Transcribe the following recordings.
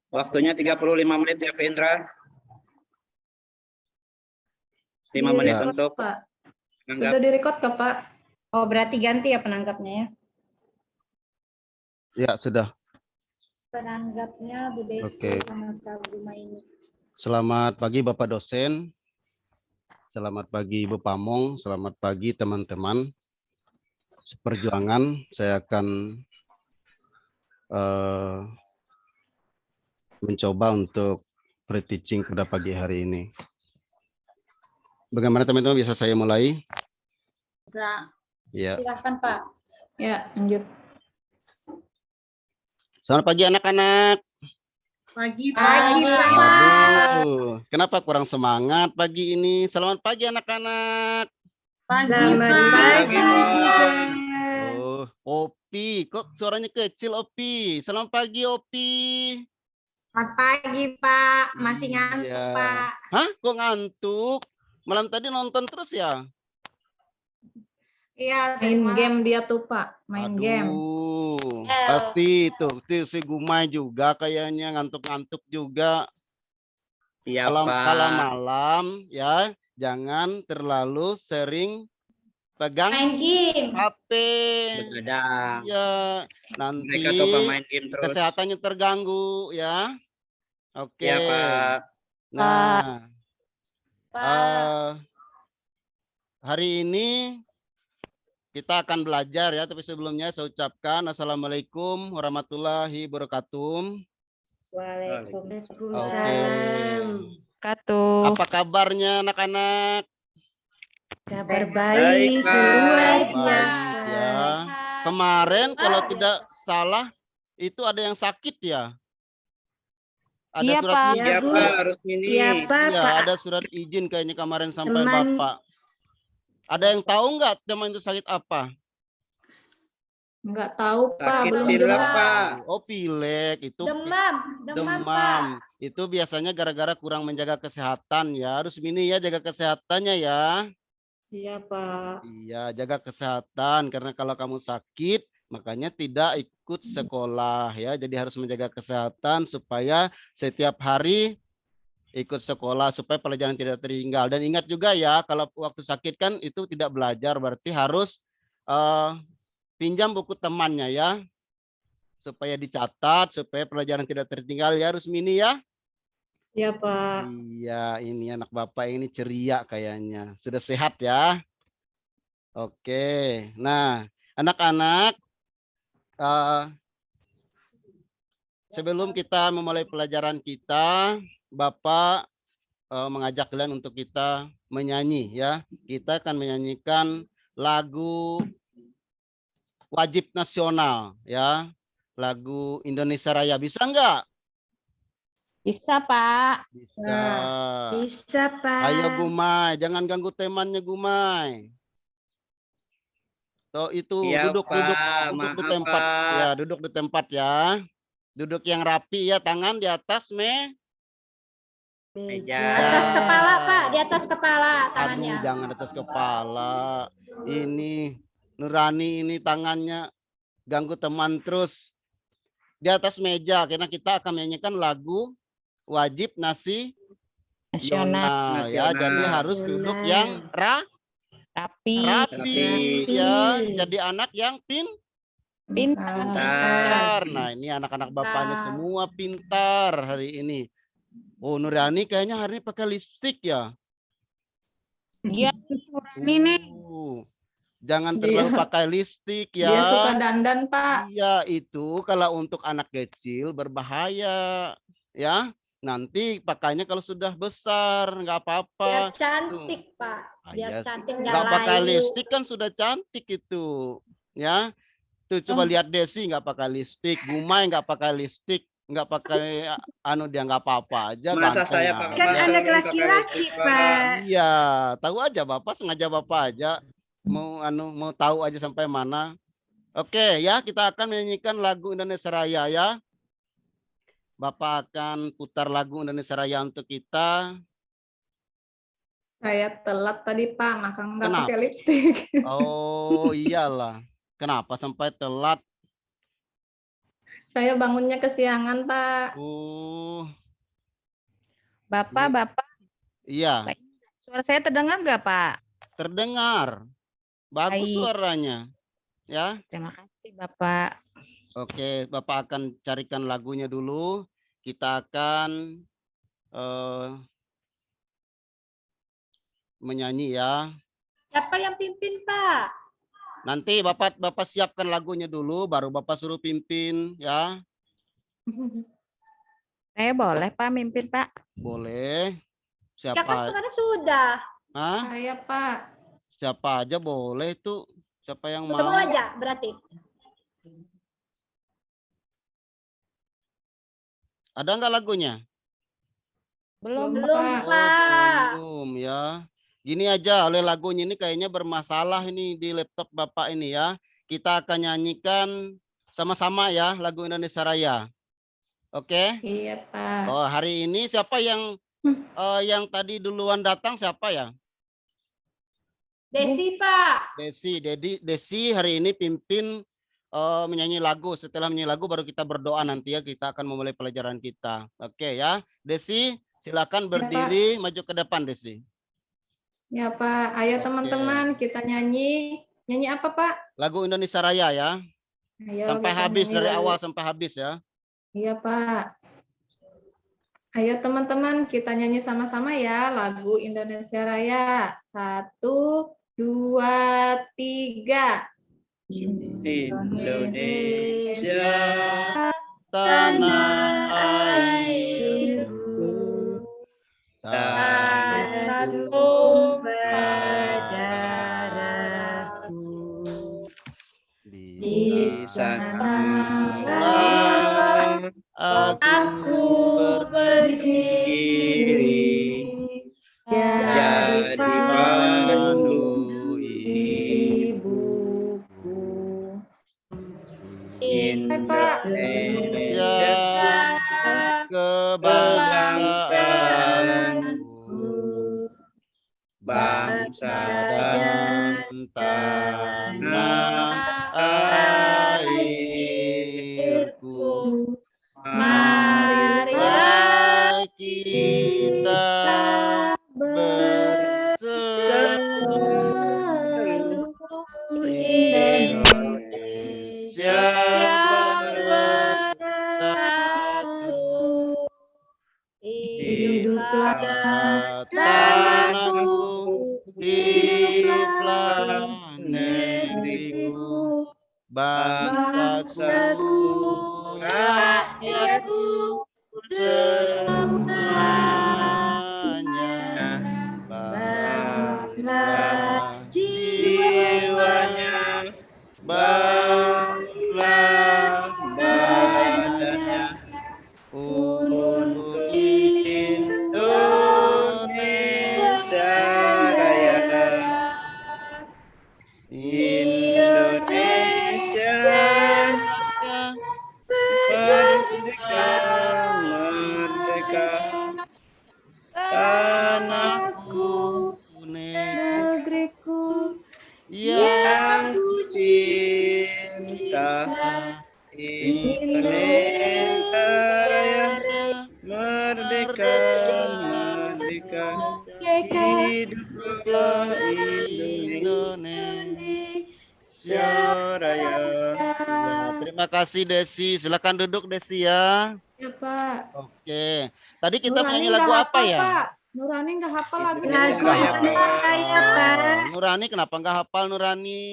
Waktunya 35 menit ya, Pak Indra. 5 menit Direkod, untuk Pak. menanggap. Sudah direkod ke Pak? Oh, berarti ganti ya penanggapnya ya? Ya, sudah. Penanggapnya Bu Desi Oke. sama Pak Gumaini. Selamat pagi Bapak dosen. Selamat pagi Ibu Pamong. Selamat pagi teman-teman seperjuangan. Saya akan mencoba untuk pre-teaching pada pagi hari ini. Bagaimana teman-teman, bisa saya mulai? Bisa. Ya. Silakan Pak. Ya, lanjut. Selamat pagi anak-anak. Pagi Pak. Aduh, kenapa kurang semangat pagi ini? Selamat pagi anak-anak. Pagi Pagi, Pak. Oh, Opi, kok suaranya kecil Opi? Selamat pagi Opi. Selamat pagi Pak. Masih ngantuk Iya. Pak. Hah? Kok ngantuk? Malam tadi nonton terus ya? Iya. Main game dia tuh, Pak. Main game. Pasti tuh si Gumai juga kayaknya ngantuk-ngantuk juga. Iya, Kalau Pak. malam ya jangan terlalu sering pegang Main game. HP. Begadang. Ya, nanti Mereka tuh Pak main game terus. kesehatannya terganggu ya. Oke. Iya, Pak. Nah, Pak. hari ini kita akan belajar ya, tapi sebelumnya saya ucapkan Assalamualaikum warahmatullahi wabarakatuh. Waalaikumsalam. Apa kabarnya anak-anak? Kabar Baik, Pak. luar Baik biasa. ya. Kemarin kalau tidak salah itu ada yang sakit ya? Ada Iya, surat Pak. izin. Iya, Pak. Harus ini. Iya Pak. Iya, ada surat izin kayaknya kemarin sampai Teman. Bapak. Ada yang tahu nggak teman itu sakit apa? Enggak tahu, Pak. Sakit Belum pilek, jelas. Pak. Oh, pilek itu Demam demam. Itu biasanya gara-gara kurang menjaga kesehatan ya. Harus ini ya, jaga kesehatannya ya. Iya Pak. Iya, jaga kesehatan karena kalau kamu sakit makanya tidak ikut sekolah ya. Jadi harus menjaga kesehatan supaya setiap hari ikut sekolah supaya pelajaran tidak tertinggal. Dan ingat juga ya, kalau waktu sakit kan itu tidak belajar, berarti harus pinjam buku temannya ya, supaya dicatat, supaya pelajaran tidak tertinggal ya, harus mini ya. Iya Pak. Iya, ini anak Bapak ini ceria kayaknya. Sudah sehat ya. Oke, nah anak-anak, sebelum kita memulai pelajaran kita, Bapak mengajak kalian untuk kita menyanyi ya. Kita akan menyanyikan lagu wajib nasional ya. Lagu Indonesia Raya. Bisa enggak? Bisa, Pak. Bisa. Bisa Pak. Ayo Gumai, jangan ganggu temannya Gumai. Tuh itu Iya, duduk Pak. di Maaf, tempat. Pak. Ya, duduk di tempat ya. Duduk yang rapi ya, tangan di atas, Me. Meja. Atas kepala Pak, di atas kepala tangannya. Aduh, jangan atas kepala. Ini Nurani ini tangannya ganggu teman terus. Di atas meja karena kita akan menyanyikan lagu wajib nasional Nasional. ya. Jadi harus duduk yang Rapi. rapi ya. Jadi anak yang Pintar. pintar. Nah, ini anak-anak bapaknya semua pintar hari ini. Oh, Nurani kayaknya hari ini pakai lipstik ya. Iya, ini nih. Jangan terlalu pakai lipstik ya. Dia suka dandan, Pak. Iya, itu kalau untuk anak kecil berbahaya ya. Nanti pakainya kalau sudah besar nggak apa-apa. Biar cantik Pak. Biar cantik Nggak pakai lipstik kan sudah cantik itu ya. Tuh coba lihat Desi nggak pakai lipstik, Gumai nggak pakai lipstik, nggak pakai dia nggak apa-apa aja. Masa ganteng saya aja. pakai Kan masa anak pakai laki-laki lipstik, Pak. Iya, tahu aja Bapak, sengaja Bapak aja mau tahu aja sampai mana. Oke ya, kita akan menyanyikan lagu Indonesia Raya ya. Bapak akan putar lagu Indonesia Raya untuk kita. Saya telat tadi, Pak, maka nggak Kenapa? pakai lipstik. Oh iyalah, kenapa sampai telat? Saya bangunnya kesiangan, Pak. Bapak, Iya, suara saya terdengar nggak, Pak? terdengar. Bagus Baik. suaranya. Ya. Terima kasih, Bapak. Oke, Bapak akan carikan lagunya dulu. Kita akan menyanyi ya. Siapa yang pimpin, Pak? Nanti Bapak siapkan lagunya dulu, baru Bapak suruh pimpin ya. Saya boleh, Pak, mimpin, Pak? Boleh. Ya kan Siapa? kemarin sudah. Hah? Saya, Pak. Siapa aja boleh tuh. Siapa yang mau? Semua aja berarti. Ada nggak lagunya? Belum, Belum, Belum, Pak. Pak. Belum ya. Gini aja, oleh lagunya ini kayaknya bermasalah ini di laptop Bapak ini ya. Kita akan nyanyikan sama-sama ya lagu Indonesia Raya. Oke? Iya, Pak. Oh, hari ini siapa yang tadi duluan datang siapa ya? Desi, Pak. Desi hari ini pimpin menyanyi lagu. Setelah menyanyi lagu baru kita berdoa nanti ya. Kita akan memulai pelajaran kita. Oke ya. Desi, silakan berdiri maju ke depan Desi. Ya, Pak. Ayo Oke. teman-teman kita nyanyi. Nyanyi apa, Pak? Lagu Indonesia Raya ya. Ayo Sampai kita habis nyanyi dari lagu. awal sampai habis ya. Iya, Pak. Ayo teman-teman kita nyanyi sama-sama ya lagu Indonesia Raya. 1, 2, 3. Indonesia Tanah airku, tanah di sana Aku berdiri jadi pandu ibuku. Indonesia kebangsaanku, bangsa dan tanah airku. Marilah kita berseru Indonesia bersatu. Hiduplah Tanahku, hiduplah negeriku, bangsaku, rakyatku, semuanya bangga jiwanya, banglah badannya untuk Indonesia Raya. Indonesia merdeka, merdeka, tanahku negeriku yang yang cinta. Indonesia Raya, merdeka, merdeka, hiduplah Indonesia Raya. Ya, terima kasih Desi. Silakan duduk Desi ya. ya, Pak. Oke. Tadi kita Nurani menyanyi nggak lagu apa hafal, ya? Pak. Nurani nggak hafal lagu Indonesia Raya, Pak. Nurani kenapa nggak hafal Nurani?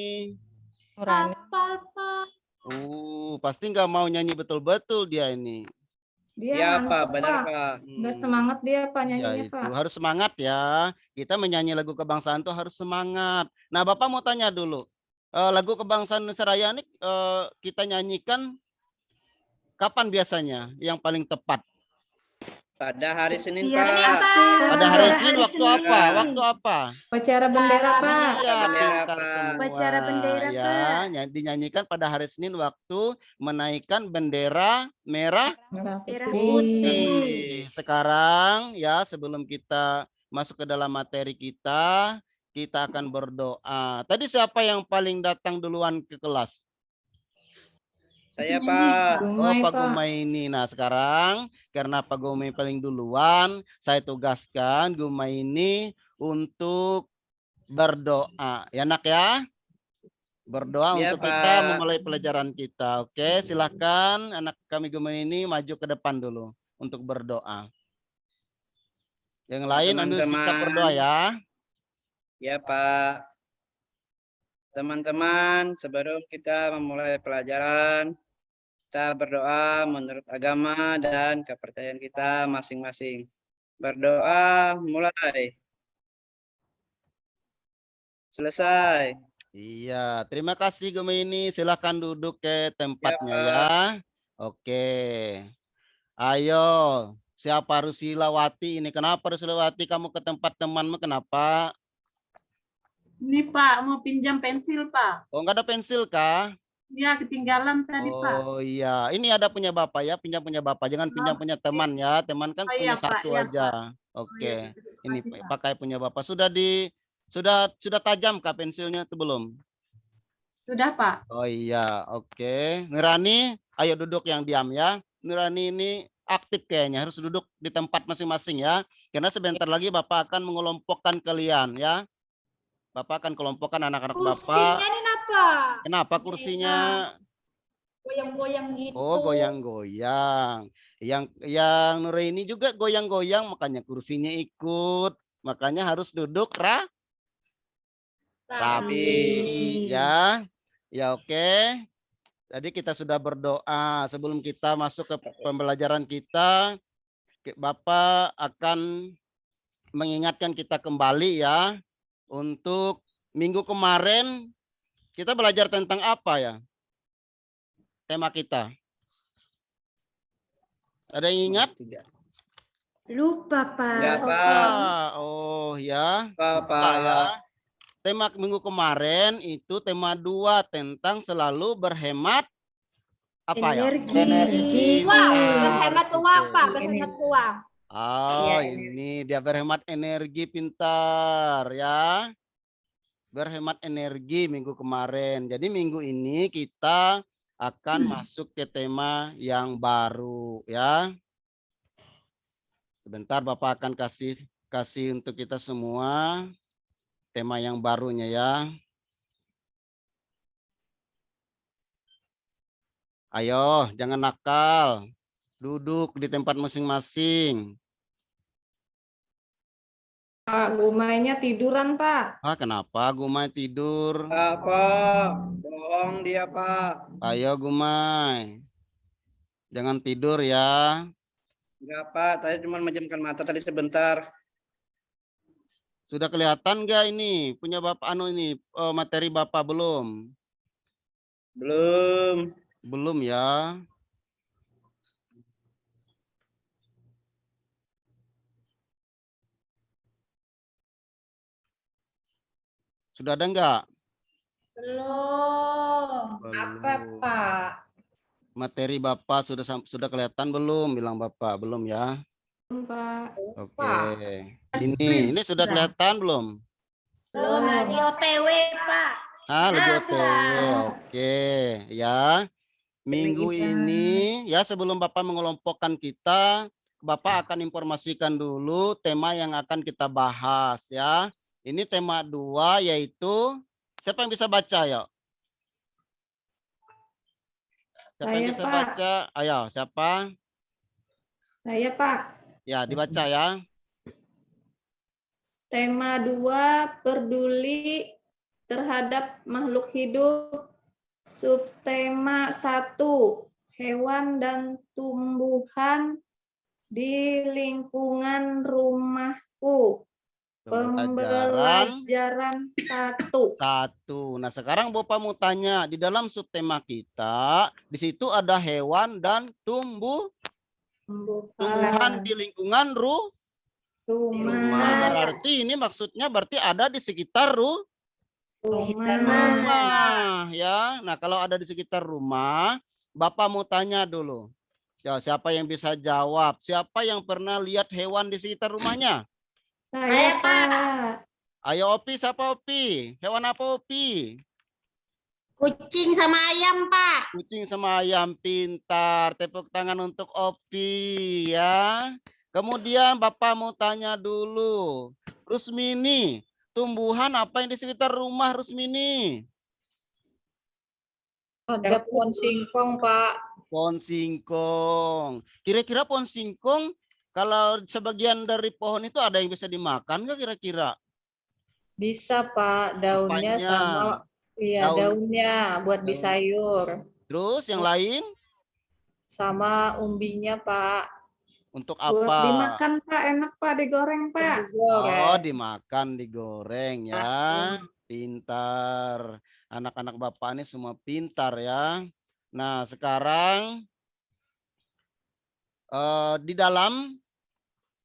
Nurani. Hafal, Pak. Pasti nggak mau nyanyi betul-betul dia ini. Dia Ya Pak, ngantuk, benar Pak. Pak. Nggak semangat dia, Pak, Ya nyanyinya, itu Pak. harus semangat ya. Kita menyanyi lagu kebangsaan tuh harus semangat. Nah, Bapak mau tanya dulu. Lagu kebangsaan Indonesia Raya ini kita nyanyikan kapan biasanya yang paling tepat? Pada hari Senin Ini, Pak. Pak. Pada hari Senin waktu apa? Waktu apa? Upacara bendera, Pak. Iya, Bendera, pintar Pak. semua. Upacara bendera, Ya, dinyanyikan pada hari Senin waktu menaikkan bendera merah Merah Merah putih. Sekarang ya, sebelum kita masuk ke dalam materi kita akan berdoa. Tadi siapa yang paling datang duluan ke kelas? Saya Pak. Oh, Gumai, Pak Pak. Gumaini. Nah, sekarang karena Pak Gumaini paling duluan, saya tugaskan Gumaini untuk berdoa. Ya, Nak ya? Berdoa Ya untuk kita Pak. memulai pelajaran kita. Oke, silakan anak kami Gumaini maju ke depan dulu untuk berdoa. Yang lain ambil sikap berdoa Teman-teman. ya. Ya Pak. Teman-teman, sebelum kita memulai pelajaran, kita berdoa menurut agama dan kepercayaan kita masing-masing. Berdoa mulai. Selesai. Iya, terima kasih Gumaini. Silakan duduk ke tempatnya Pak. ya. Oke. Ayo, siapa Rusilawati ini? Kenapa Rusilawati kamu ke tempat temanmu? Kenapa? Ini Pak, mau pinjam pensil Pak. Oh, nggak ada pensil kah? Ya, ketinggalan tadi Pak. Oh iya, ini ada punya Bapak ya, pinjam punya Bapak. Jangan pinjam punya teman ya. Teman kan Oh, punya iya, Pak. satu Iya, aja. Pak. Oke. Oh, iya, terima Ini kasih, Pak. pakai punya Bapak. Sudah tajam kah pensilnya itu belum? Sudah Pak. Oh iya, oke. Nurani, ayo duduk yang diam ya. Nurani ini aktif kayaknya, harus duduk di tempat masing-masing ya. Karena sebentar lagi Bapak akan mengelompokkan kalian ya. Bapak akan kelompokkan anak-anak Bapak. Kursinya ini apa? Kenapa kursinya? Goyang-goyang gitu. Oh, goyang-goyang. Yang Nuraini juga goyang-goyang, makanya kursinya ikut. Makanya harus duduk rapi ya. Ya oke. Tadi kita sudah berdoa. Sebelum kita masuk ke pembelajaran kita, Bapak akan mengingatkan kita kembali ya. Untuk minggu kemarin kita belajar tentang apa ya? Tema kita. Ada yang ingat? Lupa, Pak. Ya Pak. Oh ya. Pak. Ya. Tema minggu kemarin itu tema 2 tentang selalu berhemat apa Energi. ya? Uang, Pintar, berhemat uang, Pak. Siti. Berhemat uang. Oh, Iya, ini dia berhemat energi, pintar ya. Berhemat energi minggu kemarin. Jadi minggu ini kita akan masuk ke tema yang baru ya. Sebentar Bapak akan kasih untuk kita semua tema yang barunya ya. Ayo, jangan nakal. Duduk di tempat masing-masing. Pak, Gumainya tiduran, Pak. Ah, kenapa Gumai tidur? Pak. Bohong dia Pak. Ayo Gumai. Jangan tidur ya. Enggak Pak, saya cuma menjamkan mata tadi sebentar. Sudah kelihatan nggak ini? Punya Bapak ini materi Bapak belum? Belum. Belum ya. Sudah ada enggak? Belum. Apa, Belum. Pak? Materi Bapak sudah kelihatan belum? Bilang Bapak belum ya. Pak. Oke. Screen. Ini sudah kelihatan belum? Belum lagi OTW, Pak. Ah, lagi Ah, OTW. sudah. Oke, ya. Minggu ini ya sebelum Bapak mengelompokkan kita, Bapak akan informasikan dulu tema yang akan kita bahas ya. Ini tema 2 yaitu siapa yang bisa baca ya? Siapa yang Saya, bisa Pak. baca? Ayo, siapa? Saya, Pak. Ya, dibaca ya. Tema 2, peduli terhadap makhluk hidup. Subtema 1, hewan dan tumbuhan di lingkungan rumahku. Pembelajaran 1. 1. Nah, sekarang Bapak mau tanya, di dalam subtema kita, di situ ada hewan dan tumbuhan di lingkungan rumah. Rumah. Berarti ini maksudnya berarti ada di sekitar Rumah. rumah ya. Nah, kalau ada di sekitar rumah, Bapak mau tanya dulu. Ya, siapa yang bisa jawab? Siapa yang pernah lihat hewan di sekitar rumahnya? Saya, Pak. Ayo Opi, siapa Opi? Hewan apa Opi? Kucing sama ayam, Pak. Kucing sama ayam, pintar. Tepuk tangan untuk Opi ya. Kemudian Bapak mau tanya dulu. Rusmini, tumbuhan apa yang di sekitar rumah Rusmini? Ada pohon singkong, Pak. Pohon singkong. Kira-kira pohon singkong kalau sebagian dari pohon itu ada yang bisa dimakan nggak kira-kira? Bisa, Pak. Daunnya Apanya? sama, iya, Daun- daunnya buat di daun. sayur. Terus yang lain Sama umbinya, Pak. untuk Buat apa? dimakan, Pak. Enak, Pak. Digoreng, Pak. Oh, dimakan, digoreng ya. Pintar. Anak-anak Bapak ini semua pintar ya. Nah, sekarang di dalam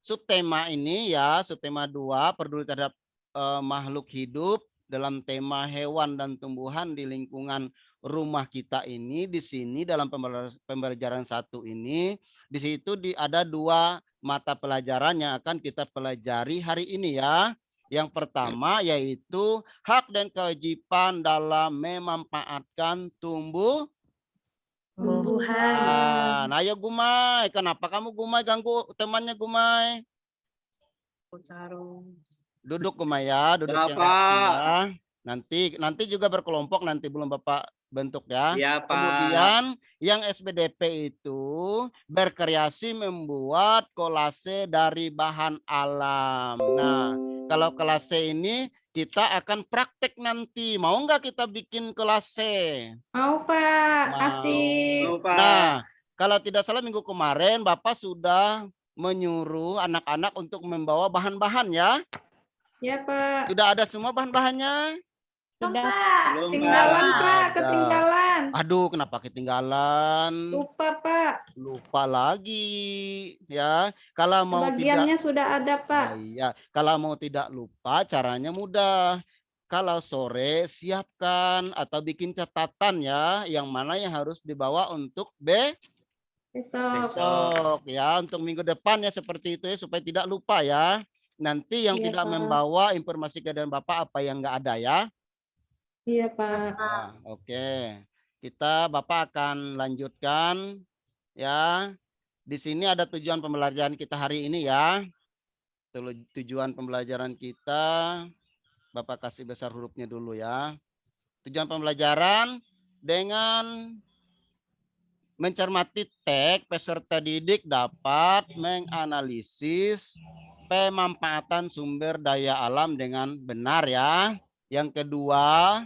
subtema ini ya, subtema 2 peduli terhadap makhluk hidup dalam tema hewan dan tumbuhan di lingkungan rumah kita ini, di sini dalam pembelajaran 1 ini, di situ ada 2 mata pelajaran yang akan kita pelajari hari ini ya. Yang pertama yaitu hak dan kewajiban dalam memanfaatkan Tumbuhan. Nah, ayo Gumai, kenapa kamu Gumai ganggu temannya Gumai? Duduk Gumai ya, duduk Ya, yang rapi Pak. ya. Nanti juga berkelompok, nanti belum Bapak bentuk ya. Ya, Pak. Kemudian yang SBDP itu berkreasi membuat kolase dari bahan alam. Nah, kalau kolase ini kita akan praktek nanti. Mau nggak kita bikin kolase? Mau, Pak. Mau. Asik. Mau, Pak. Nah, kalau tidak salah minggu kemarin Bapak sudah menyuruh anak-anak untuk membawa bahan-bahan ya. Ya, Pak. Sudah ada semua bahan-bahannya? Sudah. Belum, Ketinggalan, Pak. Pak. Ada. Ketinggalan. Aduh, kenapa ketinggalan? Lupa, Pak. Lupa lagi ya. Kalau mau Bagiannya tidak, sudah ada, Pak. oh iya, kalau mau tidak lupa caranya mudah. Kalau sore siapkan atau bikin catatan ya, yang mana yang harus dibawa untuk Besok. besok ya, untuk minggu depan ya seperti itu ya, supaya tidak lupa ya. Nanti yang Iya, tidak Pak. membawa informasi keadaan Bapak apa yang enggak ada ya. Iya, Pak. Nah, oke. Bapak akan lanjutkan ya. Di sini ada tujuan pembelajaran kita hari ini ya. Tujuan pembelajaran kita Bapak kasih besar hurufnya dulu ya. Tujuan pembelajaran dengan mencermati teks, peserta didik dapat menganalisis pemanfaatan sumber daya alam dengan benar ya. Yang kedua,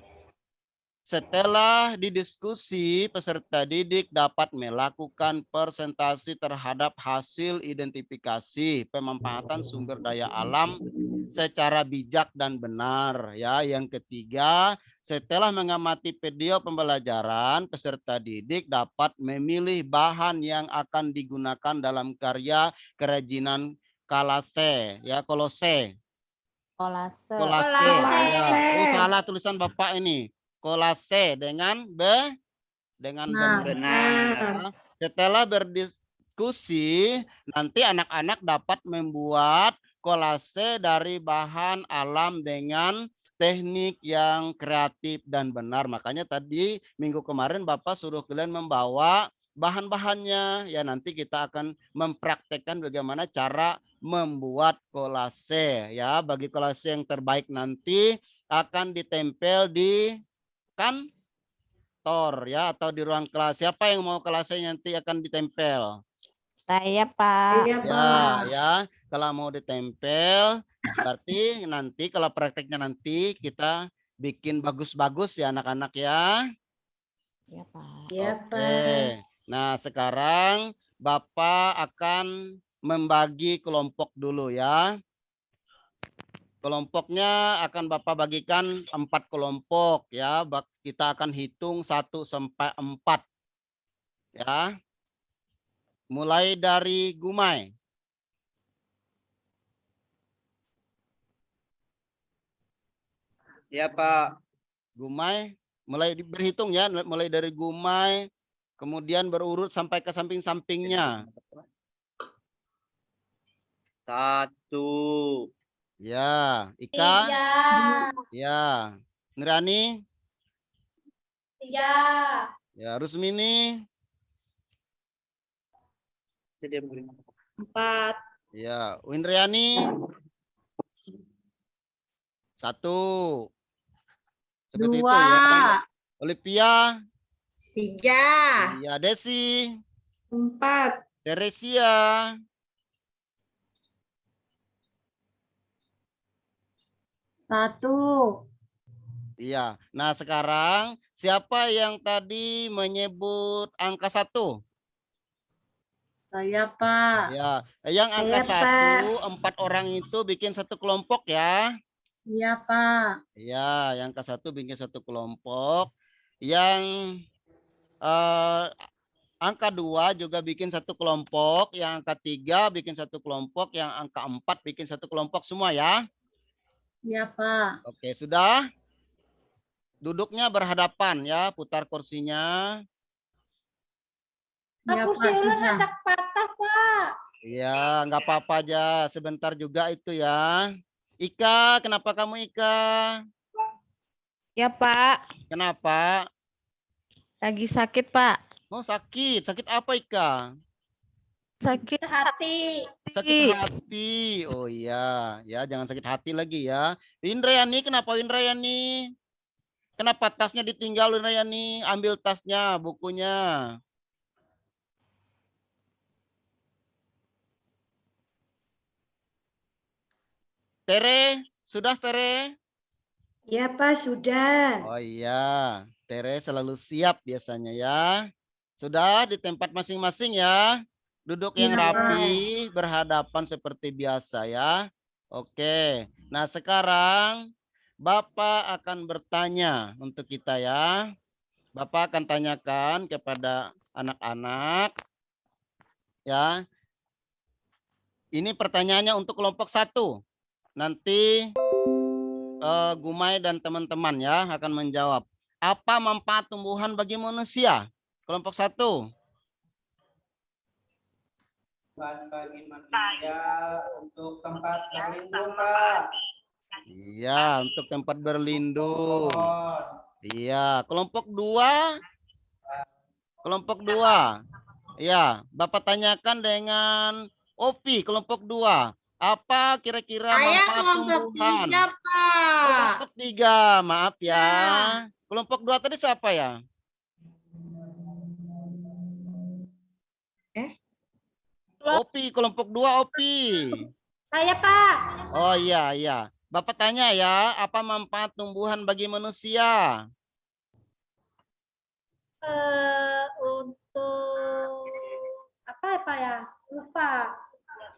setelah didiskusi, peserta didik dapat melakukan presentasi terhadap hasil identifikasi pemanfaatan sumber daya alam secara bijak dan benar ya. Yang ketiga, setelah mengamati video pembelajaran, peserta didik dapat memilih bahan yang akan digunakan dalam karya kerajinan kolase ya, kolase. Kolase. Kolase. Ya. Kolase. Oh, salah tulisan Bapak ini. Kolase dengan benar. Benar. Setelah berdiskusi, nanti anak-anak dapat membuat kolase dari bahan alam dengan teknik yang kreatif dan benar. Makanya tadi minggu kemarin Bapak suruh kalian membawa bahan-bahannya. Ya, nanti kita akan mempraktekkan bagaimana cara membuat kolase. Ya, bagi kolase yang terbaik nanti akan ditempel di kantor ya, atau di ruang kelas. Siapa yang mau kelasnya nanti akan ditempel? Saya, Pak. Iya, Ya, Pak. ya. Kalau mau ditempel, berarti nanti kalau prakteknya nanti kita bikin bagus-bagus ya anak-anak ya. Iya, Pak. Ya, Oke. Pak. Nah, sekarang Bapak akan membagi kelompok dulu ya. Kelompoknya akan Bapak bagikan 4 kelompok ya. Kita akan hitung 1 sampai 4 ya. Mulai dari Gumai. Ya, Pak. Gumai mulai berhitung ya, mulai dari Gumai kemudian berurut sampai ke samping-sampingnya. 1, Ya, Ika. 3, Ya. Nurani. 3. Ya, Rusmini. Jadi yang paling 4. Ya, Windriani. 1. Seperti itu 2. ya. Olivia. 3. Ya, Desi. 4. Teresia. 1. Iya. Nah, sekarang siapa yang tadi menyebut angka 1? Saya, Pak. Ya, yang angka Saya, 1, 4 orang itu bikin satu kelompok ya. Iya, Pak. Ya, yang angka 1 bikin satu kelompok. Yang angka 2 juga bikin satu kelompok. Yang angka 3 bikin satu kelompok. Yang angka 4 bikin satu kelompok semua ya. Iya, Pak. Oke, sudah. Duduknya berhadapan ya, putar kursinya. Iya, Kursi Pak, ulun sudah. hendak patah, Pak. Iya, nggak apa-apa aja. Sebentar juga itu ya. Ika, kenapa kamu Ika? Ya, Pak. Kenapa? Lagi sakit, Pak. Oh, sakit. Sakit apa Ika? Sakit Hati. Sakit hati. Oh iya, ya jangan sakit hati lagi ya. Indrayani, kenapa Indrayani? Kenapa tasnya ditinggal Indrayani? Ambil tasnya, bukunya. Tere, sudah Tere? Ya Pak, sudah. Oh iya, Tere selalu siap biasanya ya. Sudah di tempat masing-masing ya. Duduk yang Iya, rapi, berhadapan seperti biasa ya. Oke. Nah, sekarang Bapak akan bertanya untuk kita ya. Bapak akan tanyakan kepada anak-anak ya. Ini pertanyaannya untuk kelompok 1. Nanti Gumai dan teman-teman ya akan menjawab. Apa manfaat tumbuhan bagi manusia? Kelompok 1. bagi manusia untuk tempat berlindung, Pak. Iya, untuk tempat berlindung. Pohon. Iya, kelompok 2. Kelompok 2. Iya, Bapak tanyakan dengan Opi, kelompok 2. Apa kira-kira Saya manfaat kelompok tumbuhan? 3, Pak. Kelompok 3, maaf ya. Kelompok 2 tadi siapa ya? Opi, kelompok 2 Opi. Saya, Pak. Oh iya, iya. Bapak tanya ya, apa manfaat tumbuhan bagi manusia? Untuk apa ya, Pak ya? Lupa.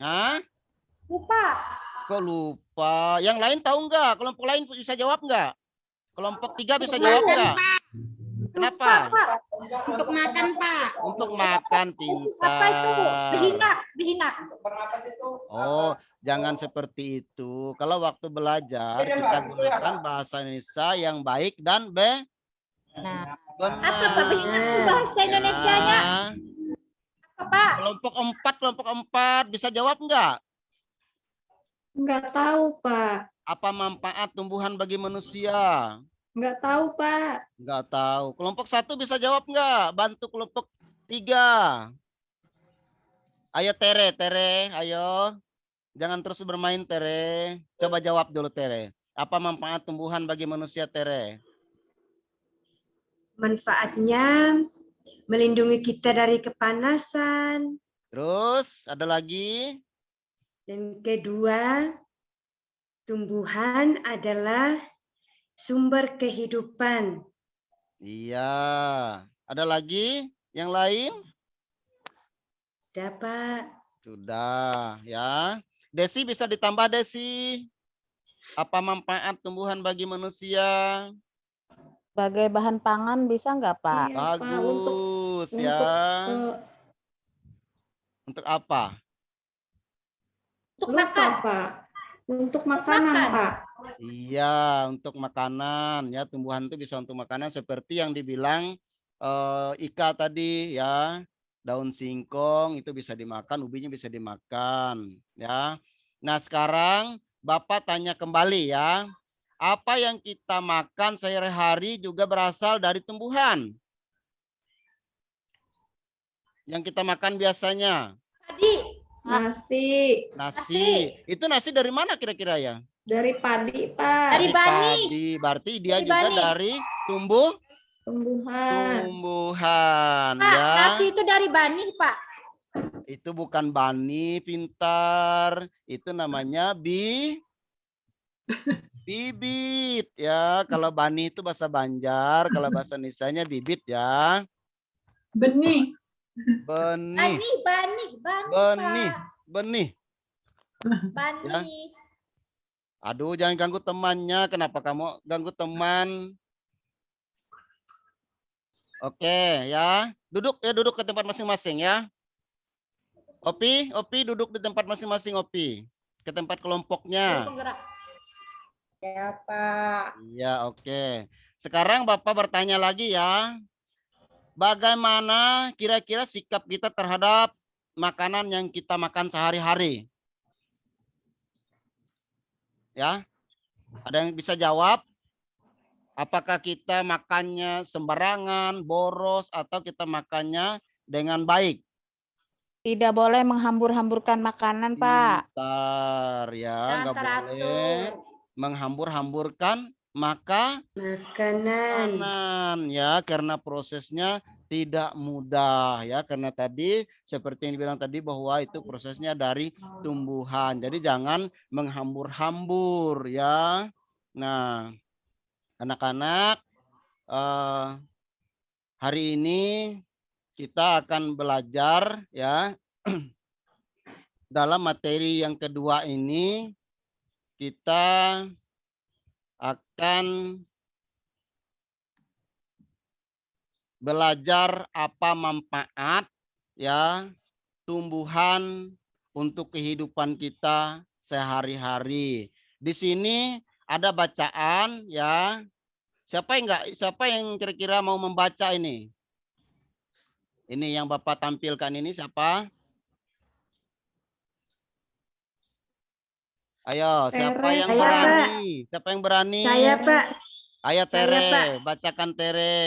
Hah? Lupa. Kok lupa? Yang lain tahu nggak? Kelompok lain bisa jawab nggak? Kelompok 3 bisa Untuk jawab makan, nggak? Pak. Kenapa? Pak. Untuk makan, Pak. Untuk makan Apa itu? pintar. Behinak. Behinak. Bernapas itu. Oh, jangan seperti itu. Kalau waktu belajar Iya, kita Pak. gunakan bahasa Indonesia yang baik dan benar. Apa, Pak? Behinak itu bahasa Indonesianya. Ya. Apa, Pak? Kelompok 4 bisa jawab nggak? Nggak tahu, Pak. Apa manfaat tumbuhan bagi manusia? Nggak tahu, Pak. Nggak tahu. Kelompok 1 bisa jawab nggak? Bantu kelompok 3. Ayo Tere, ayo. Jangan terus bermain Tere. Coba jawab dulu Tere. Apa manfaat tumbuhan bagi manusia Tere? Manfaatnya melindungi kita dari kepanasan. Terus ada lagi? Dan kedua, tumbuhan adalah sumber kehidupan. Iya. Ada lagi yang lain? Dapat Sudah ya. Desi bisa ditambah Desi. Apa manfaat tumbuhan bagi manusia? Sebagai bahan pangan bisa nggak, Pak? Iya, Pak. Bagus Untuk ya. eh, Untuk apa? Untuk lupa, makan. Pak. Untuk makanan, makan. Pak. Iya, untuk makanan ya, tumbuhan itu bisa untuk makanan seperti yang dibilang Ika tadi ya. Daun singkong itu bisa dimakan, ubinya bisa dimakan ya. Nah, sekarang Bapak tanya kembali ya. apa yang kita makan sehari-hari juga berasal dari tumbuhan. Yang kita makan biasanya. Padi. Nasi. Nasi. Itu nasi dari mana kira-kira ya? Dari padi, Pak. Dari bani. Padi. Berarti dia Dari juga bani. dari tumbuhan. Tumbuhan. Pak, Ya. nasi itu dari bani, Pak. Itu bukan bani, pintar. Itu namanya bibit ya. Kalau bani itu bahasa Banjar, kalau bahasa Indonesianya bibit ya. Benih. Benih, Bani, benih, Pak. benih. Bani. Aduh, jangan ganggu temannya. Kenapa kamu ganggu teman? Oke, ya. Duduk ke tempat masing-masing ya. Opi duduk di tempat masing-masing, Opi. Ke tempat kelompoknya. Penggerak. Ya, Pak. Iya, oke. Sekarang Bapak bertanya lagi ya. Bagaimana kira-kira sikap kita terhadap makanan yang kita makan sehari-hari? Ya. Ada yang bisa jawab? Apakah kita makannya sembarangan, boros, atau kita makannya dengan baik? Tidak boleh menghambur-hamburkan makanan, Pak. Pintar ya, Dan nggak boleh teratur. menghambur-hamburkan Makanan. makanan ya, karena prosesnya tidak mudah ya, karena tadi seperti yang dibilang tadi bahwa itu prosesnya dari tumbuhan. Jadi jangan menghambur-hambur ya. Nah, anak-anak, hari ini kita akan belajar ya. Dalam materi yang kedua ini kita akan belajar apa manfaat ya tumbuhan untuk kehidupan kita sehari-hari. Di sini ada bacaan ya. Siapa yang kira-kira mau membaca ini? Ini yang Bapak tampilkan ini siapa? Ayo, siapa Tere. yang Saya, berani? Siapa yang berani? Saya, Pak. Ayo Saya, Tere, Pak. bacakan Tere.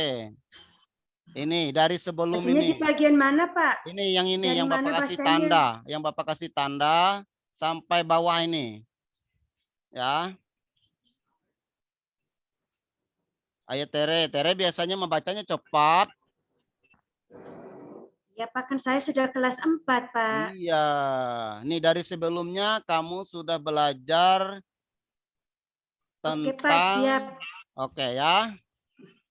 Ini dari sebelum Bacanya di ini. bagian mana, Pak? Ini yang Dari Bapak mana kasih bacanya? tanda, yang Bapak kasih tanda sampai bawah ini. Ya. Ayo Tere biasanya membacanya cepat. Ya, Pak, kan saya sudah kelas 4, Pak. Iya. Nih dari sebelumnya kamu sudah belajar tentang. Oke, Pak, siap. Oke ya.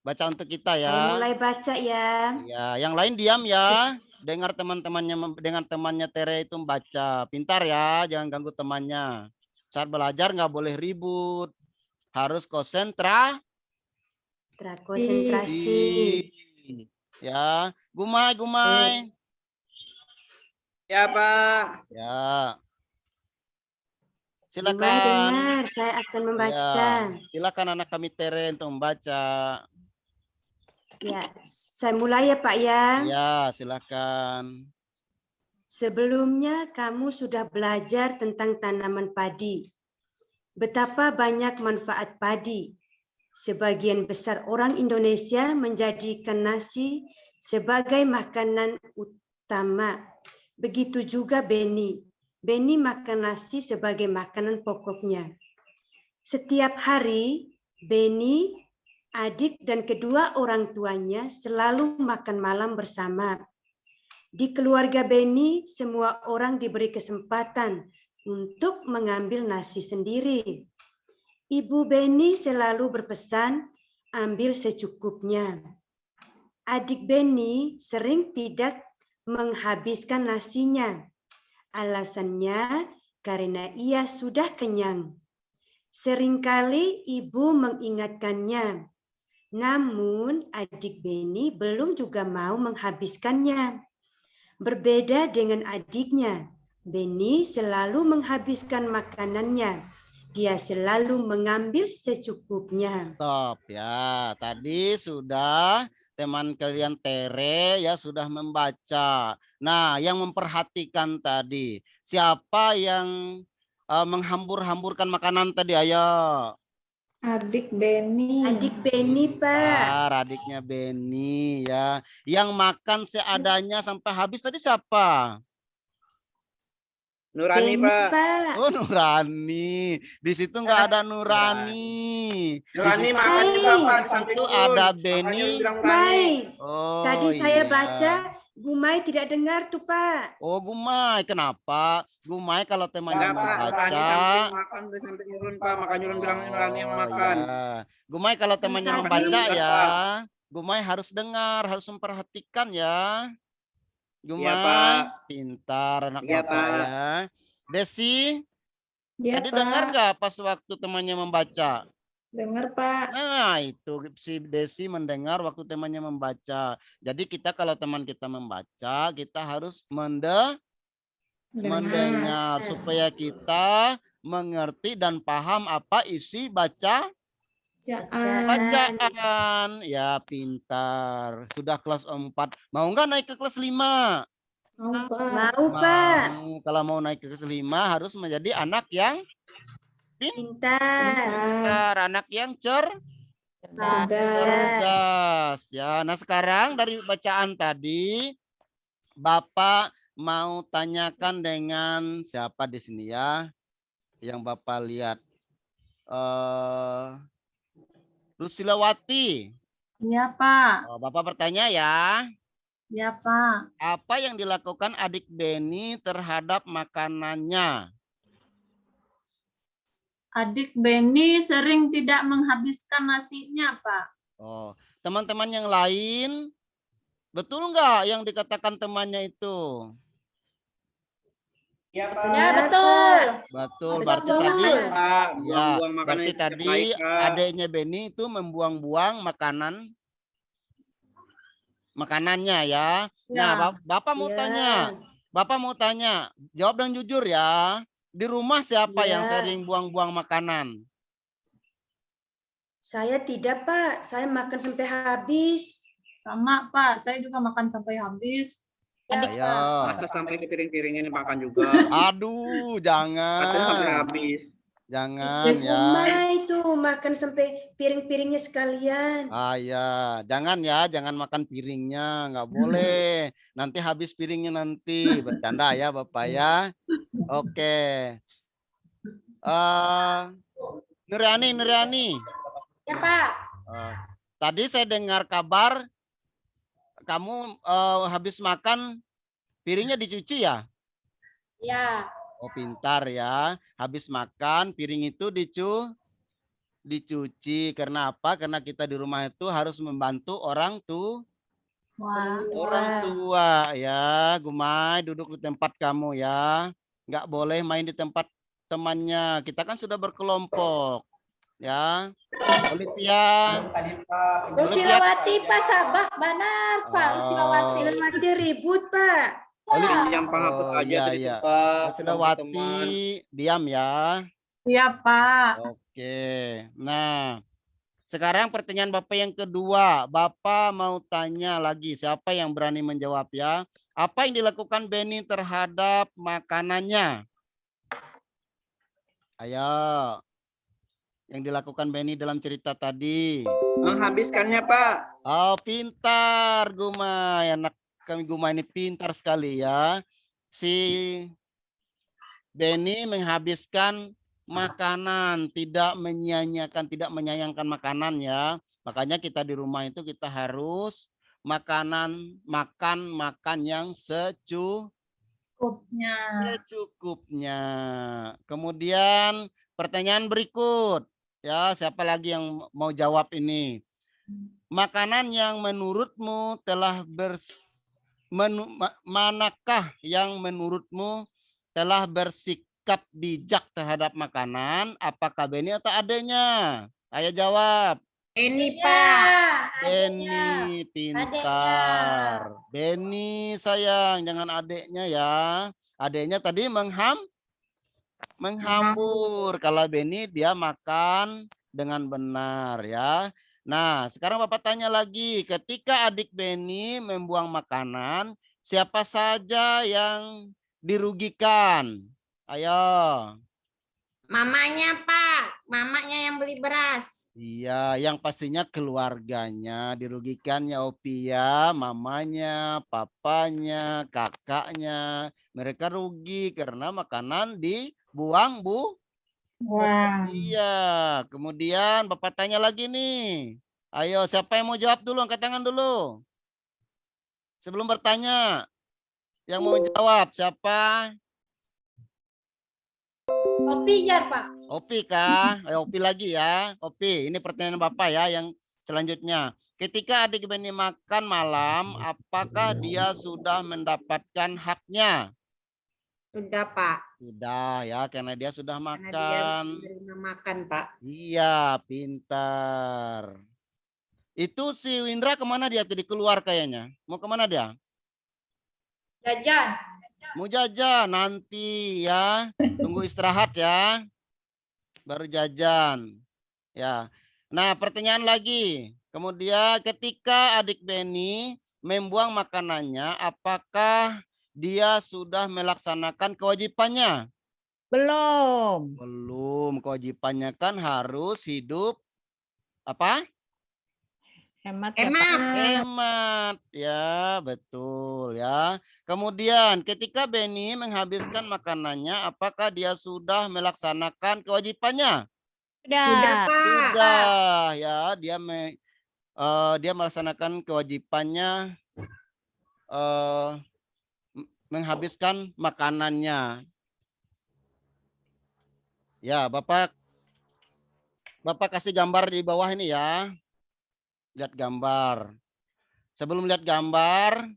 Baca untuk kita ya. Saya mulai baca ya. Ya, yang lain diam ya. Dengar dengan temannya Tere itu membaca. Pintar ya, jangan ganggu temannya. Saat belajar nggak boleh ribut. Harus konsentrasi. Ya, Gumai. Ya, Pak. Ya. Gumai Silakan. dengar, saya akan membaca. Ya, silakan anak kami Tere untuk membaca. Ya, saya mulai ya, Pak ya. Ya, silakan. Sebelumnya kamu sudah belajar tentang tanaman padi. Betapa banyak manfaat padi. Sebagian besar orang Indonesia menjadikan nasi sebagai makanan utama. Begitu juga Beni. Beni makan nasi sebagai makanan pokoknya. Setiap hari, Beni, adik dan kedua orang tuanya selalu makan malam bersama. Di keluarga Beni, semua orang diberi kesempatan untuk mengambil nasi sendiri. Ibu Beni selalu berpesan, ambil secukupnya. Adik Beni sering tidak menghabiskan nasinya. Alasannya karena ia sudah kenyang. Seringkali ibu mengingatkannya, namun adik Beni belum juga mau menghabiskannya. Berbeda dengan adiknya, Beni selalu menghabiskan makanannya. Dia selalu mengambil secukupnya. Stop ya. Tadi sudah teman kalian Tere ya sudah membaca. Nah, yang memperhatikan tadi, siapa yang menghambur-hamburkan makanan tadi? Ayo. Adik Beni. Adik Beni, Pak. Pintar, adiknya Beni ya. Yang makan seadanya sampai habis tadi siapa? Nurani, Beni, Pak. Pak. Oh, Nurani. Di situ nggak ada Nurani. Di Nurani situ makan juga, Pak. Di samping itu Yun. ada Makanya Beni. lu bilang Nurani. Gumai. Oh, Tadi saya iya. baca, Gumai tidak dengar tuh, Pak. Oh, Gumai. Kenapa? Gumai kalau temannya Enggak, Pak. Nurani membaca. samping makan di samping Yun, Pak. Makanya Yun bilang Nurani yang makan. Ya. Gumai kalau temannya Tadi- membaca Tadi- ya. Gumai harus dengar, harus memperhatikan ya. Gumai, Pak. pintar anak Iya, bapak Pak. ya. Desi, Iya, tadi Pak. dengar nggak pas waktu temannya membaca? Dengar, Pak. Nah, itu si Desi mendengar waktu temannya membaca. Jadi kita kalau teman kita membaca, kita harus mendengar supaya kita mengerti dan paham apa isi Bacaan. bacaan. Ya, pintar. Sudah kelas 4. Mau nggak naik ke kelas 5? Mau, Pak. Mau, Pak. Mau. Kalau mau naik ke kelas 5 harus menjadi anak yang Pintar. pintar, anak yang Cerdas. cerdas ya. Nah, sekarang dari bacaan tadi Bapak mau tanyakan dengan siapa di sini ya? Yang Bapak lihat. Rusilawati. Iya, Pak. Oh, Bapak bertanya ya. Iya, Pak. Apa yang dilakukan adik Beni terhadap makanannya? Adik Beni sering tidak menghabiskan nasinya, Pak. Oh, teman-teman yang lain, betul nggak yang dikatakan temannya itu? Iya, Pak. Ya, betul. Betul, Betul. berarti tadi Pak. ya, Buang-buang makanan berarti yang tidak tadi baik, Pak. adiknya Beni itu membuang-buang makanannya ya. Nah, Ya. Bapak mau Ya. tanya. Bapak mau tanya, jawab dan jujur ya. Di rumah siapa yang Ya. sering buang-buang makanan? Saya tidak, Pak. Saya makan sampai habis. Sama, Pak. Saya juga makan sampai habis. Ayo. Masa sampai ke piring-piringnya ini makan juga. Aduh, Katanya sampai jangan. habis. Jangan Terus ya. Gumai itu makan sampai piring-piringnya sekalian. Ah ya, jangan ya, jangan makan piringnya, nggak boleh. Nanti habis piringnya nanti. Bercanda ya, Bapak ya. Oke. Nuriani. Ya, Pak. Tadi saya dengar kabar kamu habis makan piringnya dicuci ya? Ya. Oh, pintar ya. Habis makan piring itu dicuci. Karena apa? Karena kita di rumah itu harus membantu orang Wah. tua ya. Gumai, duduk di tempat kamu ya. Nggak boleh main di tempat temannya. Kita kan sudah berkelompok ya. Olivia. Rusilawati, Pak. Sabah, benar, Pak. Rusilawati. Silawati ribut, Pak. Yang penghapus Oh, aja iya, tadi iya. tuh, Pak. Rusilawati, diam ya. Iya, Pak. Oke. Nah, sekarang pertanyaan Bapak yang kedua. Bapak mau tanya lagi. Siapa yang berani menjawab ya? Apa yang dilakukan Beni terhadap makanannya? Ayo. Yang dilakukan Beni dalam cerita tadi. Menghabiskannya, Pak. Oh, pintar Gumai. Anak kami Gumai ini pintar sekali ya. Si Beni menghabiskan makanan, tidak menyia-nyiakan, tidak menyayangkan makanan ya. Makanya kita di rumah itu kita harus makan yang secukupnya. Kemudian pertanyaan berikut. Ya, siapa lagi yang mau jawab ini? Makanan yang menurutmu telah manakah yang menurutmu telah bersikap bijak terhadap makanan? Apakah Beni atau adanya? Ayo jawab. Ini, Ya, Pak. adiknya. Beni, pintar. Beni sayang, jangan adeknya ya. Adeknya tadi menghambur. Kalau Beni dia makan dengan benar ya. Nah, sekarang Bapak tanya lagi, ketika adik Beni membuang makanan, siapa saja yang dirugikan? Ayo. Mamanya, Pak. Mamanya yang beli beras. Iya, yang pastinya keluarganya dirugikan ya Opi ya, mamanya, papanya, kakaknya, mereka rugi karena makanan dibuang Bu. Wah. Iya, kemudian Bapak tanya lagi nih. Ayo, siapa yang mau jawab dulu? Angkat tangan dulu. Sebelum bertanya, yang mau jawab siapa? Kopi jar, Pak. Opi kah? Opi lagi ya. Opi, ini pertanyaan Bapak ya yang selanjutnya. Ketika adik Beni makan malam, apakah dia sudah mendapatkan haknya? Sudah, Pak. Sudah ya, karena dia sudah Karena dia makan. menerima makan, Pak. Iya, pintar. Itu si Windra kemana dia tadi keluar kayaknya? Mau kemana dia? Jajan. Mau jajan nanti ya. Tunggu istirahat ya. Baru jajan. Ya. Nah, pertanyaan lagi. Kemudian ketika adik Beni membuang makanannya, apakah dia sudah melaksanakan kewajibannya? Belum. Belum. Kewajibannya kan harus hidup apa? Hemat ya, Pak. Emak. Hemat. Ya, betul ya. Kemudian ketika Beni menghabiskan makanannya, apakah dia sudah melaksanakan kewajibannya? Sudah, Sudah. Pak. Sudah ya, dia melaksanakan kewajibannya menghabiskan makanannya. Ya, Bapak kasih gambar di bawah ini ya. Lihat gambar. Sebelum lihat gambar,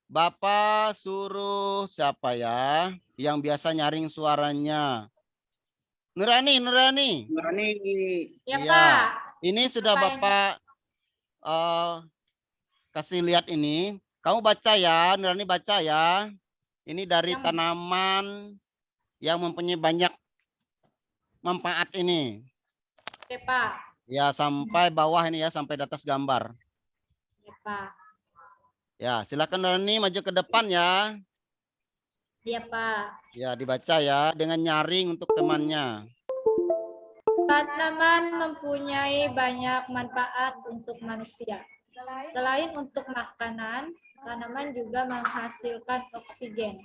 Bapak suruh siapa ya yang biasa nyaring suaranya? Nurani. Nurani. Ya, Iya. Pak. Ini sudah Apa yang- Bapak kasih lihat ini. Kamu baca ya, Nurani baca ya. Ini dari Yang- tanaman yang mempunyai banyak manfaat ini. Oke, Pak. Ya, sampai bawah ini ya, sampai di atas gambar. Ya, Pak. Ya, silakan Nurani maju ke depan ya. Ya, Pak. Ya, dibaca ya dengan nyaring untuk temannya. Tanaman mempunyai banyak manfaat untuk manusia. Selain untuk makanan, tanaman juga menghasilkan oksigen.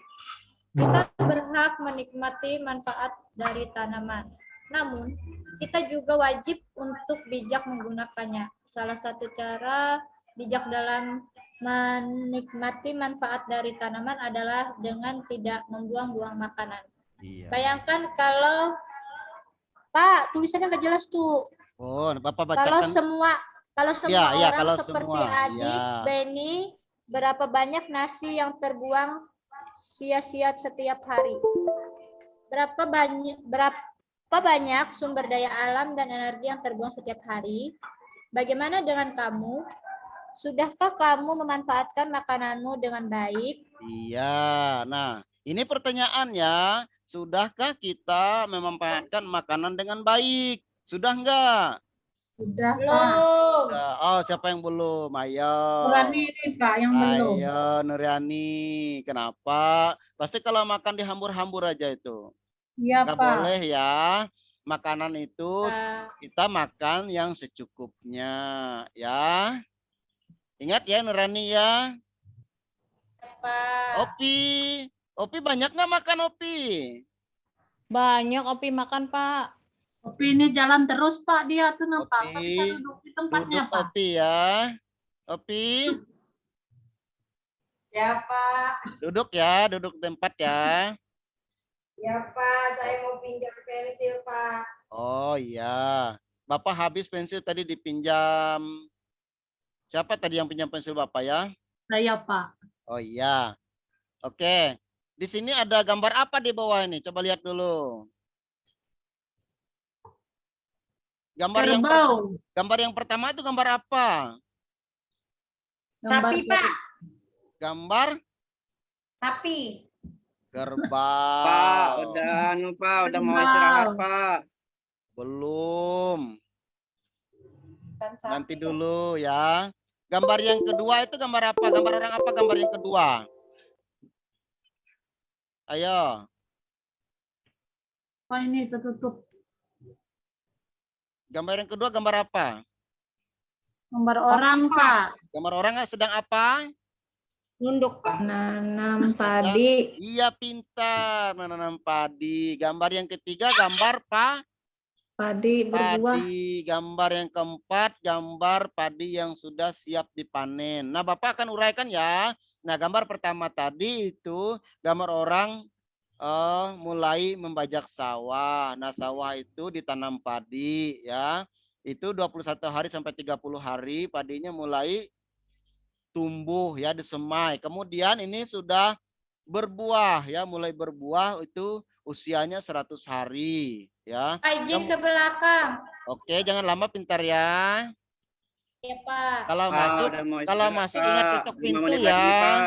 Kita berhak menikmati manfaat dari tanaman. Namun, kita juga wajib untuk bijak menggunakannya. Salah satu cara bijak dalam menikmati manfaat dari tanaman adalah dengan tidak membuang-buang makanan. Iya. Bayangkan kalau Pak, tulisannya nggak jelas tuh. Oh, Bapak Kalau bacakan. semua Iya, orang kalau seperti semua. adik Iya. Beni, berapa banyak nasi yang terbuang sia-sia setiap hari? Berapa banyak sumber daya alam dan energi yang terbuang setiap hari? Bagaimana dengan kamu? Sudahkah kamu memanfaatkan makananmu dengan baik? Iya. Nah, ini pertanyaannya, sudahkah kita memanfaatkan makanan dengan baik? Sudah enggak? Sudah, Pak. Belum. Sudah. Oh, siapa yang belum? Ayo. Nurani ini, Pak, yang belum. Ayo, Nuriani. Kenapa? Pasti kalau makan dihambur-hambur aja itu. Iya, Enggak Pak. boleh ya. Makanan itu kita makan yang secukupnya, ya. Ingat ya, Nurani ya. Pak. Opi banyak nggak makan Opi? Banyak Opi makan, Pak. Opi ini jalan terus, Pak. Dia tuh nampak. Nggak bisa Opi, duduk di tempatnya, duduk Pak. Opi ya. Opi, Ya, Pak. duduk ya, duduk tempat ya. Ya, Pak. Saya mau pinjam pensil, Pak. Oh iya, Bapak habis pensil tadi dipinjam. Siapa tadi yang pinjam pensil Bapak ya? Saya, Pak. Oh iya, oke. Di sini ada gambar apa di bawah ini? Coba lihat dulu. Kerbau. Gambar yang pertama itu gambar apa? Sapi, Pak. Gambar Sapi. kerbau. Pak, udah mau istirahat, Pak. Belum. Bukan sapi. Nanti dulu ya. Gambar yang kedua itu gambar apa? Gambar orang apa gambar yang kedua? Ayo. Pak, ini tertutup. Gambar yang kedua gambar apa? Gambar orang, Pak. Gambar orang sedang apa? Nunduk, Pak. Nanam padi. Iya, pintar, menanam padi. Gambar yang ketiga gambar Padi berbuah. padi. Gambar yang keempat gambar padi yang sudah siap dipanen. Nah, Bapak akan uraikan ya. Nah, gambar pertama tadi itu gambar orang mulai membajak sawah. Nah, sawah itu ditanam padi ya. Itu 21 hari sampai 30 hari padinya mulai tumbuh ya, disemai. Kemudian ini sudah berbuah ya, mulai berbuah itu usianya 100 hari ya. Pak, izin ke belakang. Oke, jangan lama, pintar ya. Ya, Pak. Kalau Pak, masuk udah mau kalau istirahat, masuk ingat Pak. tutup 5 pintu menit ya. lagi, Pak.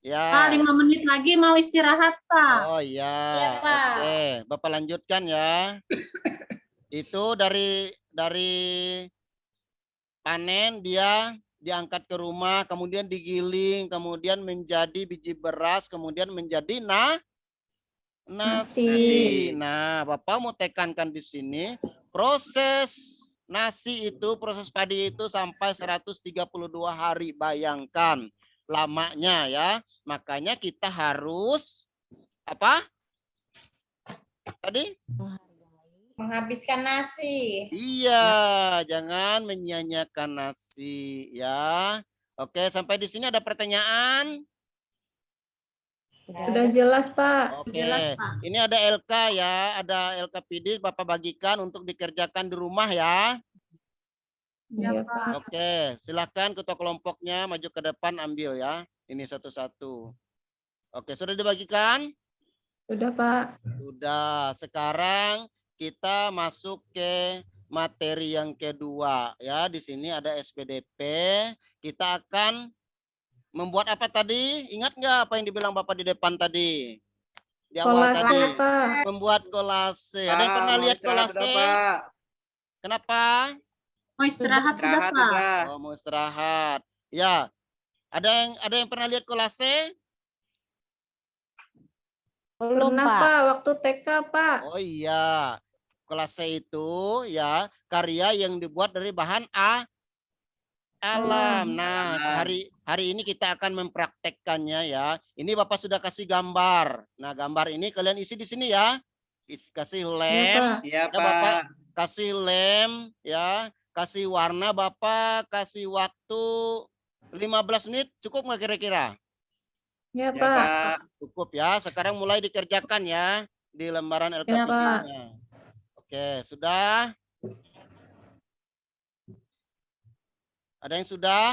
Ya. Pak, 5 menit lagi mau istirahat, Pak. Oh iya. Iya, Pak. Oke, Bapak lanjutkan ya. Itu dari panen dia diangkat ke rumah, kemudian digiling, kemudian menjadi biji beras, kemudian menjadi nasi. Nah, Bapak mau tekankan di sini proses nasi itu, proses padi itu sampai 132 hari. Bayangkan lamanya ya. Makanya kita harus apa? Tadi? Menghabiskan nasi. Iya, jangan menyia-nyiakan nasi ya. Oke, sampai di sini ada pertanyaan? Sudah jelas, Pak. Oke, Jelas, Pak. ini ada LK ya, ada LKPD Bapak bagikan untuk dikerjakan di rumah ya. Iya, Pak. Oke, silakan ketua kelompoknya maju ke depan ambil ya. Ini satu-satu. Oke, sudah dibagikan? Sudah, Pak. Sudah. Sekarang kita masuk ke materi yang kedua ya. Di sini ada SPDP. Kita akan membuat apa tadi? Ingat nggak apa yang dibilang Bapak di depan tadi? Di awal Kolase, tadi. Pak. Membuat kolase. Ada yang Pak, pernah mau lihat istirahat kolase? udah, Pak. Kenapa? Mau istirahat sudah, Istirahat Pak. udah. Oh, mau istirahat. Ya. Ada yang pernah lihat kolase? Belum, Pernah, Pak. Pak. Waktu TK, Pak. Oh iya. Kolase itu ya karya yang dibuat dari bahan alam. Nah, hari ini kita akan mempraktekkannya ya. Ini Bapak sudah kasih gambar. Nah, gambar ini kalian isi di sini ya. Kasih Iya, lem. Pak. Iya, Ya, Bapak Pak. kasih lem ya. Kasih warna, Bapak kasih waktu 15 menit. Cukup nggak kira-kira? Iya, Ya, Pak. Pak. Cukup ya. Sekarang mulai dikerjakan ya di lembaran Iya, Pak. LKPD-nya. Oke, sudah? Ada yang sudah?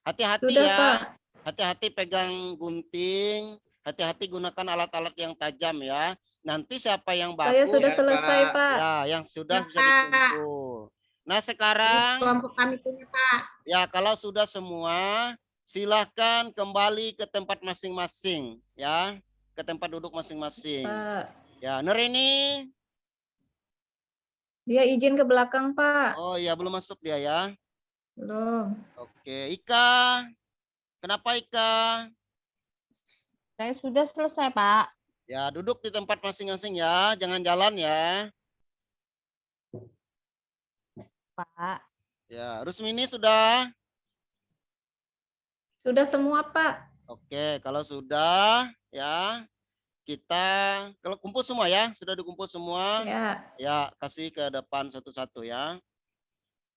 Hati-hati Sudah, ya. Pak. Hati-hati pegang gunting. Hati-hati gunakan alat-alat yang tajam ya. Nanti siapa yang Saya bagus, sudah Ya, selesai, Pak. Pak. ya yang sudah Ya, bisa Pak. dikumpul. Nah, Ini sekarang kelompok kami punya, Pak. ya kalau sudah semua, silahkan kembali ke tempat masing-masing ya. Ke tempat duduk masing-masing. Pak. Ya, Nurini. Dia izin ke belakang, Pak. Oh iya, belum masuk dia ya. Belum. Oke, Ika. Kenapa Ika? Saya sudah selesai, Pak. Ya, duduk di tempat masing-masing ya. Jangan jalan ya. Pak. Ya, Rusmini sudah? Sudah semua, Pak. Oke, kalau sudah ya, kita kalau kumpul semua ya. Sudah dikumpul semua. Ya. Ya, kasih ke depan satu-satu ya.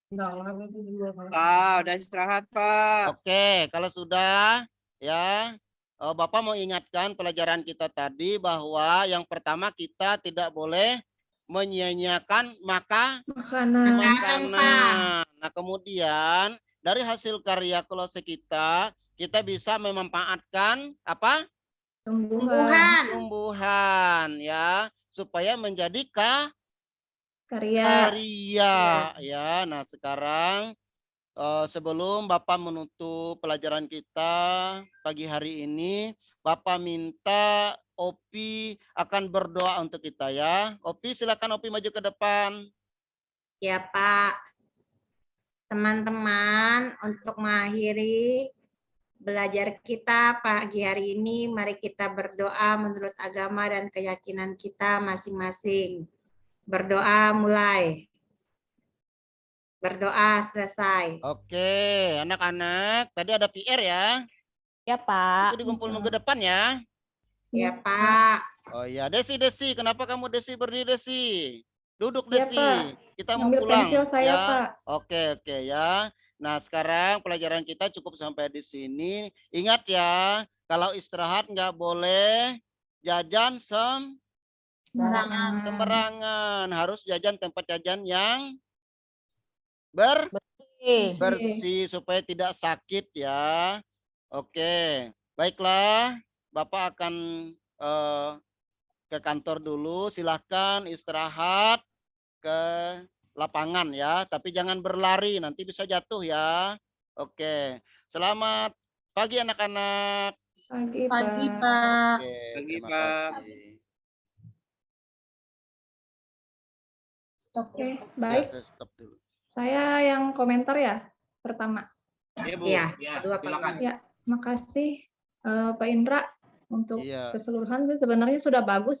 Pak, udah istirahat, Pak. Oke, kalau sudah ya, Bapak mau ingatkan pelajaran kita tadi bahwa yang pertama kita tidak boleh menyia-nyiakan Makanan. makanan. Nah, kemudian dari hasil karya kolase kita bisa memanfaatkan apa? Tumbuhan. Tumbuhan ya, supaya menjadi Karya. karya ya. Nah, sekarang sebelum Bapak menutup pelajaran kita pagi hari ini, Bapak minta Opi akan berdoa untuk kita ya. Opi, silakan Opi maju ke depan. Ya, Pak. Teman-teman, untuk mengakhiri belajar kita pagi hari ini, mari kita berdoa menurut agama dan keyakinan kita masing-masing. Berdoa mulai. Berdoa selesai. Oke, anak-anak, tadi ada PR ya. Ya, Pak. Itu dikumpul ke depan ya. Ya, Pak. Oh iya, Desi, kenapa kamu Desi berdiri Desi? Duduk Ya, Desi. Pak. Kita mau Ambil pulang pensil saya, ya. Pak. Oke ya. Nah, sekarang pelajaran kita cukup sampai di sini. Ingat ya, kalau istirahat nggak boleh jajan sembarangan. Harus jajan tempat jajan yang bersih supaya tidak sakit ya. Oke, baiklah. Bapak akan ke kantor dulu. Silahkan istirahat ke lapangan ya. Tapi jangan berlari, nanti bisa jatuh ya. Oke, selamat pagi anak-anak. Pagi, Pagi, Pak. Pak. Oke, Pagi, terima Pak. kasih. Stop. Oke, Ya, baik. saya stop dulu. Saya yang komentar ya, pertama. Iya, Bu. Iya, kedua Pak. Ya, makasih Pak Indra untuk Iya. keseluruhan sih sebenarnya sudah bagus